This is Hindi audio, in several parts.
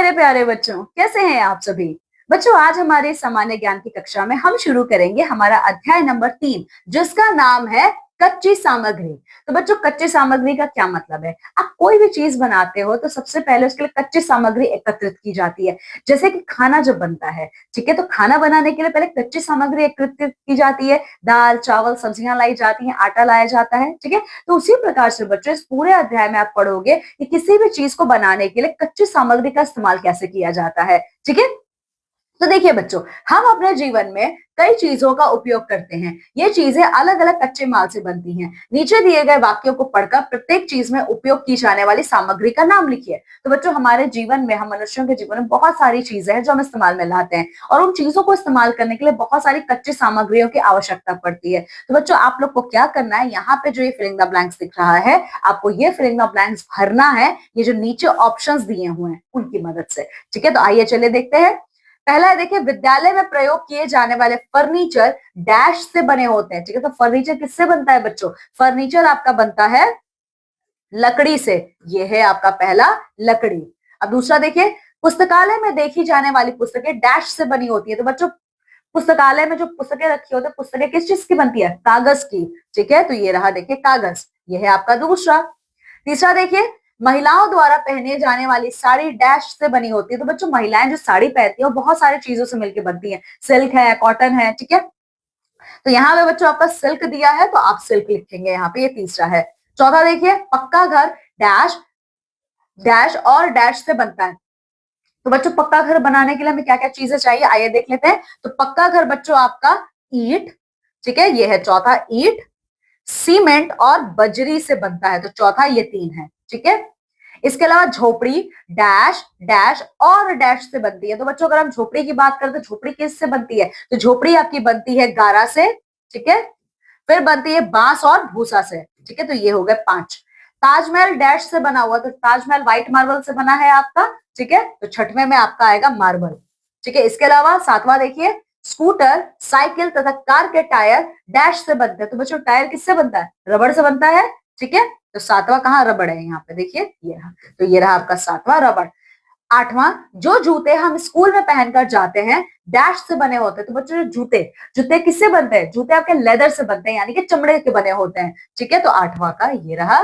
मेरे प्यारे बच्चों, कैसे हैं आप सभी। बच्चों, आज हमारे सामान्य ज्ञान की कक्षा में हम शुरू करेंगे हमारा अध्याय नंबर 3, जिसका नाम है कच्ची सामग्री। तो बच्चों, कच्ची सामग्री का क्या मतलब है। आप कोई भी चीज बनाते हो तो सबसे पहले उसके लिए कच्ची सामग्री एकत्रित की जाती है। जैसे कि खाना जब बनता है, ठीक है, तो खाना बनाने के लिए पहले कच्ची सामग्री एकत्रित की जाती है। दाल, चावल, सब्जियां लाई जाती हैं, आटा लाया जाता है, ठीक है। तो उसी प्रकार से बच्चों, इस पूरे अध्याय में आप पढ़ोगे कि किसी भी चीज को बनाने के लिए कच्ची सामग्री का इस्तेमाल कैसे किया जाता है, ठीक है। तो देखिए बच्चों, हम अपने जीवन में कई चीजों का उपयोग करते हैं। ये चीजें अलग अलग कच्चे माल से बनती हैं। नीचे दिए गए वाक्यों को पढ़कर प्रत्येक चीज में उपयोग की जाने वाली सामग्री का नाम लिखिए। तो बच्चों, हमारे जीवन में, हम मनुष्यों के जीवन में बहुत सारी चीजें हैं जो हम इस्तेमाल में लाते हैं, और उन चीजों को इस्तेमाल करने के लिए बहुत सारी कच्ची सामग्रियों की आवश्यकता पड़ती है। तो बच्चों, आप लोग को क्या करना है, यहाँ पे जो ये फिलिंग द ब्लैंक्स दिख रहा है, आपको ये फिलिंग द ब्लैंक्स भरना है, ये जो नीचे ऑप्शंस दिए हुए हैं उनकी मदद से, ठीक है। तो आइए चलिए देखते हैं। पहला है, देखिए, विद्यालय में प्रयोग किए जाने वाले फर्नीचर डैश से बने होते हैं, ठीक है। तो फर्नीचर किससे बनता है बच्चों, फर्नीचर आपका बनता है लकड़ी से। ये है आपका पहला, लकड़ी। अब दूसरा देखिए, पुस्तकालय में देखी जाने वाली पुस्तकें डैश से बनी होती है। तो बच्चों, पुस्तकालय में जो पुस्तकें रखी होती है, पुस्तकें किस चीज की बनती है, कागज की, ठीक है। तो ये रहा, देखिए, कागज। ये है आपका दूसरा। तीसरा देखिए, महिलाओं द्वारा पहने जाने वाली साड़ी डैश से बनी होती है। तो बच्चों, महिलाएं जो साड़ी पहनती है वो बहुत सारी चीजों से मिलकर बनती है। सिल्क है, कॉटन है, ठीक है। तो यहाँ पे बच्चों आपका सिल्क दिया है तो आप सिल्क लिखेंगे यहाँ पे, ये तीसरा है। चौथा देखिए, पक्का घर डैश डैश और डैश से बनता है। तो बच्चों, पक्का घर बनाने के लिए हमें क्या क्या चीजें चाहिए, आइए देख लेते हैं। तो पक्का घर बच्चों आपका ईंट, ठीक है, ये है चौथा, ईंट, सीमेंट और बजरी से बनता है। तो चौथा ये तीन है, ठीक है। इसके अलावा झोपड़ी डैश डैश और डैश से बनती है। तो बच्चों, अगर हम झोपड़ी की बात करें तो झोपड़ी किससे बनती है, तो झोपड़ी आपकी बनती है गारा से, ठीक है। फिर बनती है बांस और भूसा से, ठीक है। तो ये हो गए 5। ताजमहल डैश से बना हुआ, तो ताजमहल व्हाइट मार्बल से बना है आपका, ठीक है। तो छठवें में आपका आएगा मार्बल, ठीक है। इसके अलावा सातवां देखिए, स्कूटर, साइकिल तथा कार के टायर डैश से बनते हैं। तो बच्चों, टायर किससे बनता है, रबड़ से बनता है, ठीक है। तो सातवां कहाँ, रबड़ है यहाँ पे, देखिए ये रहा। तो ये रहा आपका सातवां, रबड़। आठवां, जो जूते हम स्कूल में पहनकर जाते हैं डैश से बने होते हैं। तो बच्चों, जूते जूते किससे बनते हैं, जूते आपके लेदर से बनते हैं, यानी कि चमड़े के बने होते हैं, ठीक है। तो आठवां का ये रहा।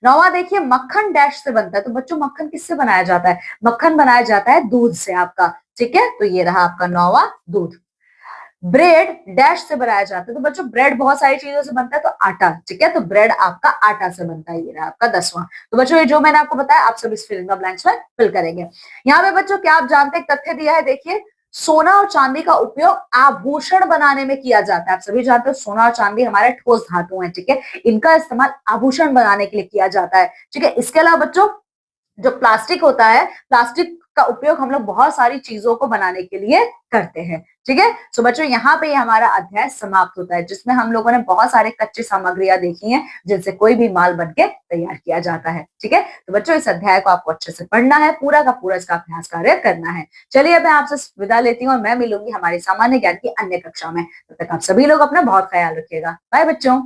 नौवां देखिए, मक्खन डैश से बनता है। तो बच्चों, मक्खन किससे बनाया जाता है, मक्खन बनाया जाता है दूध से आपका, ठीक है। तो ये रहा आपका नौवां, दूध। ब्रेड डैश से बनाया जाता है। तो बच्चों, ब्रेड बहुत सारी चीजों से बनता है, तो आटा, ठीक है। तो ब्रेड आपका आटा से बनता है, ये रहा आपका 10वां। तो बच्चों, ये जो मैंने आपको बताया, आप सब इस फिल इन द ब्लैंक्स में फिल करेंगे। यहाँ पे बच्चों, क्या आप जानते हैं, तथ्य दिया है, देखिए, सोना और चांदी का उपयोग आभूषण बनाने में किया जाता है। आप सभी जानते हो सोना और चांदी हमारे ठोस धातु हैं, ठीक है। इनका इस्तेमाल आभूषण बनाने के लिए किया जाता है, ठीक है। इसके अलावा बच्चों, जो प्लास्टिक होता है, प्लास्टिक का उपयोग हम लोग बहुत सारी चीजों को बनाने के लिए करते हैं, ठीक है। सो बच्चों, यहाँ पे हमारा अध्याय समाप्त होता है, जिसमें हम लोगों ने बहुत सारे कच्ची सामग्रियां देखी हैं जिनसे कोई भी माल बनके तैयार किया जाता है, ठीक है। तो बच्चों, इस अध्याय को आपको अच्छे से पढ़ना है, पूरा का पूरा इसका अभ्यास कार्य करना है। चलिए, अब मैं आपसे विदा लेती हूँ और मैं मिलूंगी हमारी सामान्य ज्ञान की अन्य कक्षा में। तब तक आप सभी लोग अपना बहुत ख्याल रखिएगा। बाय बच्चों।